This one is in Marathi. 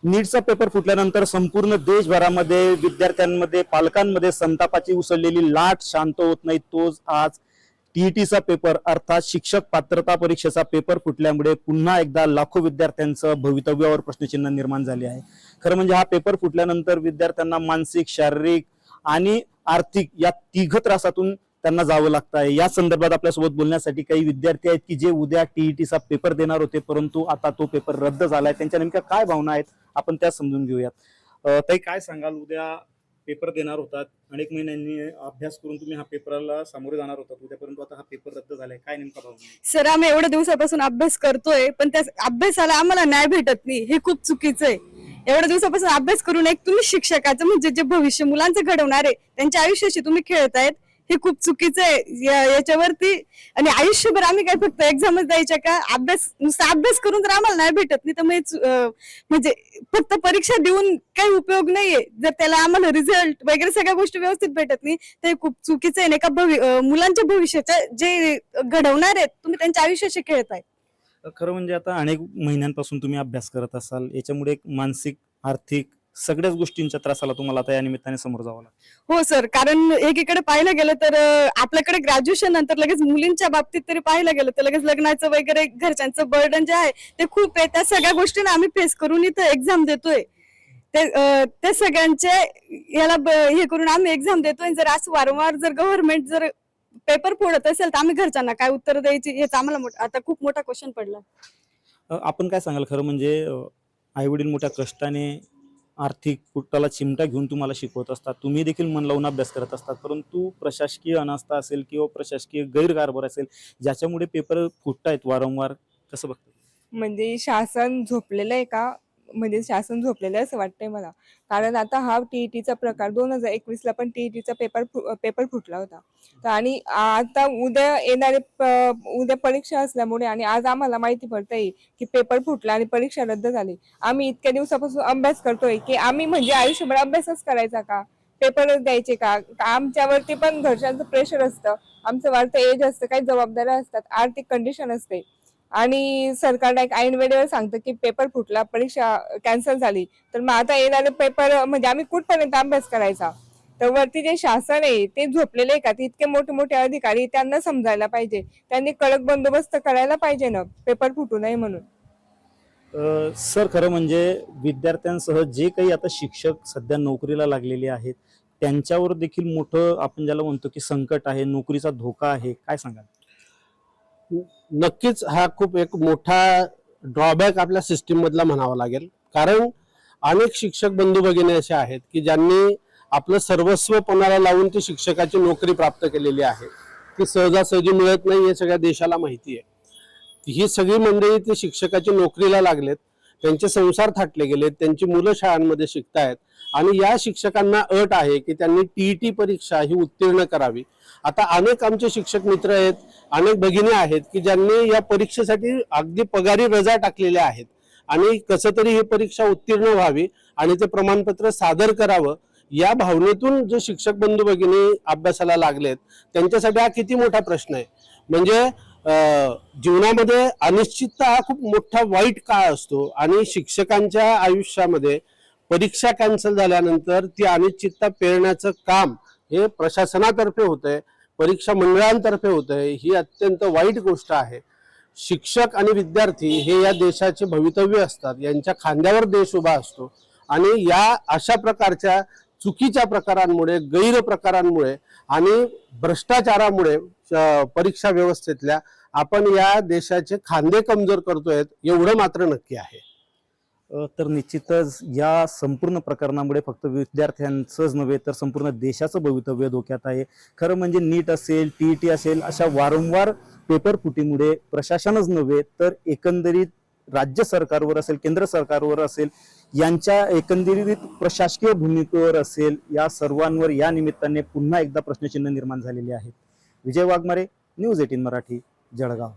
नीटचा पेपर फुटल्यानंतर संपूर्ण देशभरामध्ये विद्यार्थ्यांमध्ये पालकांमध्ये संतापाची उसळलेली लाट शांत होत नाही। तोच आज टीईटीचा पेपर अर्थात शिक्षक पात्रता परीक्षेचा पेपर फुटल्यामुळे पुन्हा एकदा लाखो विद्यार्थ्यांचं भवितव्यावर प्रश्नचिन्ह निर्माण झाले आहे। खरं म्हणजे हा पेपर फुटल्यानंतर विद्यार्थ्यांना मानसिक, शारीरिक आणि आर्थिक या तिघ त्रासातून त्यांना जावं लागतं आहे। या संदर्भात आपल्यासोबत बोलण्यासाठी काही विद्यार्थी आहेत की जे उद्या टीईटीचा पेपर देणार होते, परंतु आता तो पेपर रद्द झालाय। त्यांच्या नेमक्या काय भावना आहेत आपण त्या समजून घेऊयात। ताई, काय सांगाल? उद्या पेपर देणार होतात, अनेक महिन्यांनी अभ्यास करून तुम्ही हा पेपरला सामोरे जाणार होतात उद्या, परंतु आता हा पेपर रद्द झालाय, काय नेमका भावना आहे? सर, आम्ही एवढ्या दिवसापासून अभ्यास करतोय, पण त्या अभ्यासाला आम्हाला न्याय भेटत नाही, हे खूप चुकीचं आहे। एवढ्या दिवसापासून अभ्यास करून एक तुम्ही शिक्षकाचं म्हणजे जे भविष्य मुलांचं घडवणार आहे त्यांच्या आयुष्याशी तुम्ही खेळतायत, हे खूप चुकीचं आहे। याच्यावरती आणि आयुष्यभर आम्ही काय फक्त एक्झामच द्यायच्या का? नुसता अभ्यास करून जर आम्हाला नाही भेटत नाही तर म्हणजे फक्त परीक्षा देऊन काही उपयोग नाहीये जर त्याला आम्हाला रिझल्ट वगैरे सगळ्या गोष्टी व्यवस्थित भेटत नाही, ते खूप चुकीचं आहे। नाही का? मुलांच्या भविष्याच्या जे घडवणार आहेत तुम्ही त्यांच्या आयुष्याशी खेळताय। खरं म्हणजे आता अनेक महिन्यांपासून तुम्ही अभ्यास करत असाल, याच्यामुळे एक मानसिक, आर्थिक सगळ्याच गोष्टींच्या त्रासाला तुम्हाला आता या निमित्ताने समोर जावं लागतं। हो सर, कारण एकीकडे पाहायला गेलं तर आपल्याकडे ग्रॅज्युएशन नंतर लगेच मुलींच्या बाबतीत तरी पाहायला गेलं तर लगेच लग्नाचं वगैरे घरच्यांचं बर्डन जे आहे ते खूप आहे। त्या सगळ्या गोष्टींना आम्ही फेस करून इथं एक्झाम देतोय, ते सगळ्यांचे याला हे करून आम्ही एक्झाम देतोय। जर असं वारंवार जर गव्हर्नमेंट जर पेपर फोडत असेल तर आम्ही घरच्यांना काय उत्तर द्यायची, हेच आम्हाला आता खूप मोठा क्वेश्चन पडला। आपण काय सांगाल? खरं म्हणजे आई वडील मोठ्या कष्टाने आर्थिक पोटाला चिमटा घेऊन तुम्हाला शिकवत असतात, तुम्ही देखील मन लावून अभ्यास करत असतात, परंतु प्रशासकीय अनास्था असेल किंवा प्रशासकीय गैरकारभार असेल ज्याच्यामुळे पेपर फुटतायत वारंवार, कसं बघतात? म्हणजे शासन झोपलेलं आहे का? म्हणजे शासन झोपलेलं आहे असं वाटतंय मला। कारण आता हा टीईटीचा प्रकार 2021ला पण टीईटीचा पेपर फुटला होता। तर आणि आता उद्या परीक्षा असल्यामुळे आणि आज आम्हाला माहिती पडतंय की पेपर फुटला आणि परीक्षा रद्द झाली। आम्ही इतक्या दिवसापासून अभ्यास करतोय की आम्ही म्हणजे आयुष्यभर अभ्यासच करायचा का? पेपरच द्यायचे का? आमच्यावरती पण घरच्यांचं प्रेशर असतं, आमचं वाढतं एज असतं, काही जबाबदाऱ्या असतात, आर्थिक कंडिशन असते आणि सरकारला एक ऐन वेळेवर सांगतं की पेपर फुटला, परीक्षा कॅन्सल झाली, तर मग आता येणारे पेपर म्हणजे आम्ही कुठपर्यंत अभ्यास करायचा? तर वरती जे शासन आहे ते झोपलेले आहे का? ते इतके मोठे मोठे अधिकारी, त्यांना समजायला पाहिजे, त्यांनी कडक बंदोबस्त करायला पाहिजे ना पेपर फुटू नये म्हणून। सर, खरं म्हणजे विद्यार्थ्यांसह जे काही आता शिक्षक सध्या नोकरीला लागलेले आहेत त्यांच्यावर देखील मोठं आपण ज्याला म्हणतो की संकट आहे, नोकरीचा धोका आहे, काय सांगाल? नक्कीच हा खूप एक मोठा ड्रॉबॅक आपल्या सिस्टीम मधला म्हणावा लागेल। कारण अनेक शिक्षक बंधू भगिनी असे आहेत की ज्यांनी आपलं सर्वस्व पणाला लावून ती शिक्षकाची नोकरी प्राप्त केलेली आहे, ती सहजासहजी मिळत नाही, हे सगळ्या देशाला माहिती आहे। ही सगळी मंडळी ती शिक्षकाची नोकरीला लागलेत, त्यांचे संसार थाटले गेलेत, त्यांची मुलं शाळांमध्ये शिकतायत आणि या शिक्षकांना अट आहे की त्यांनी टीईटी परीक्षा ही उत्तीर्ण करावी। आता अनेक आमचे शिक्षक मित्र आहेत, अनेक भगिनी आहेत की ज्यांनी या परीक्षेसाठी अगदी पगारी रजा टाकलेल्या आहेत आणि कसं तरी ही परीक्षा उत्तीर्ण व्हावी आणि ते प्रमाणपत्र सादर करावं, या भावनेतून जे शिक्षक बंधू भगिनी अभ्यासाला लागलेत त्यांच्यासाठी हा किती मोठा प्रश्न आहे। म्हणजे जीवनामध्ये अनिश्चितता हा खूप मोठा वाईट काळ असतो आणि शिक्षकांच्या आयुष्यामध्ये परीक्षा कॅन्सल झाल्यानंतर ती अनिश्चितता पेरण्याचं काम हे प्रशासनातर्फे होतंय, परीक्षा मंडळांतर्फे होतंय, ही अत्यंत वाईट गोष्ट आहे। शिक्षक आणि विद्यार्थी हे या देशाचे भवितव्य असतात, यांच्या खांद्यावर देश उभा असतो आणि या अशा प्रकारच्या चुकीच्या प्रकारांमुळे, गैरप्रकारांमुळे आणि भ्रष्टाचारामुळे परीक्षा व्यवस्थेतल्या आपण या देशाचे खांदे कमजोर करतोय, एवढं मात्र नक्की आहे। तर निश्चितच या संपूर्ण प्रकरणामुळे फक्त विद्यार्थ्यांचंच नव्हे तर संपूर्ण देशाचं भवितव्य धोक्यात आहे। खरं म्हणजे नीट असेल, टीईटी असेल, अशा वारंवार पेपर फुटीमुळे प्रशासनच नव्हे तर एकंदरीत राज्य सरकारवर असेल, केंद्र सरकारवर असेल, यांच्या एकंदरीत प्रशासकीय भूमिकेवर असेल, या सर्वांवर या निमित्ताने पुन्हा एकदा प्रश्नचिन्ह निर्माण झालेले आहेत। विजय वाघमारे, न्यूज 18 मराठी, जळगाव।